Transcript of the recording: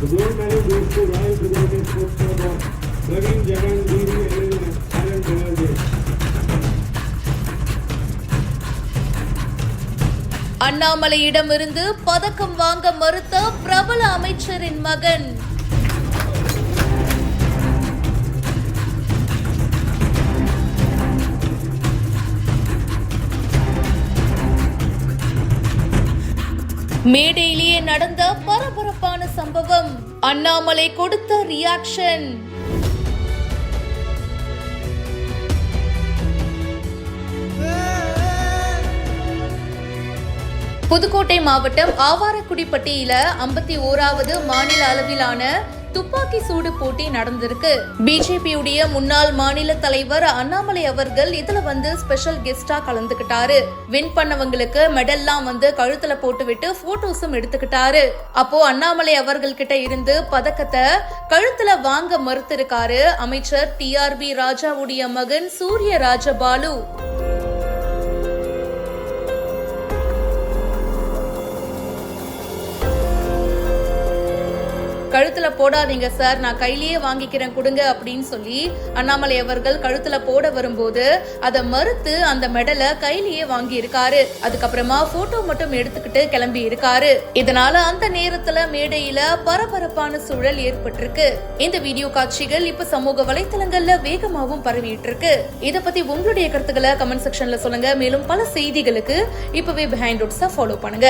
gold medal goes to Royal Brigade Sports Club of Praveen Jagan Giri Island Bangladesh. அண்ணாமலையிடமிருந்து பதக்கம் வாங்க மறுத்த பிரபல அமைச்சரின் மகன். மேடையிலேயே நடந்த பரபரப்பான சம்பவம். அண்ணாமலை கொடுத்த ரியாக்ஷன். புதுக்கோட்டை மாவட்டம் ஆவாரக்குடிப்பட்டியில 51வது மாநில அளவிலான துப்பாக்கி சூடு போட்டி நடந்திருக்கு. பிஜேபியுடைய முன்னாள் மாநில தலைவர் அண்ணாமலை அவர்கள் இதுல ஸ்பெஷல் கெஸ்டா கலந்துகிட்டாரு. வின் பண்ணவங்களுக்கு மெடல்லாம் கழுத்துல போட்டுவிட்டு போட்டோஸும் எடுத்துக்கிட்டாரு. அப்போ அண்ணாமலை அவர்கள் கிட்ட இருந்து பதக்கத்தை கழுத்துல வாங்க மறுத்திருக்காரு அமைச்சர் TRB ராஜாவுடைய மகன் சூரிய ராஜபாலு. கழுத்துல போடாதீங்க சார், நான் கையிலேயே வாங்கிக்கிறேன் கொடுங்க அப்படின்னு சொல்லி அண்ணாமலை அவர்கள் கழுத்துல போட வரும்போது அதை மறுத்து அந்த மெடலை கையிலேயே வாங்கி இருக்காரு. அதுக்கப்புறமா போட்டோ மட்டும் எடுத்துக்கிட்டு கிளம்பி இருக்காரு. இதனால அந்த நேரத்துல மேடையில பரபரப்பான சூழல் ஏற்பட்டிருக்கு. இந்த வீடியோ காட்சிகள் இப்ப சமூக வலைத்தளங்கள்ல வேகமாகவும் பரவிட்டு இருக்கு. இத பத்தி உங்களுடைய கருத்துக்களை கமெண்ட் செக்ஷன்ல சொல்லுங்க. மேலும் பல செய்திகளுக்கு இப்பவே பிஹைண்ட் ரூட்ஸை ஃபாலோ பண்ணுங்க.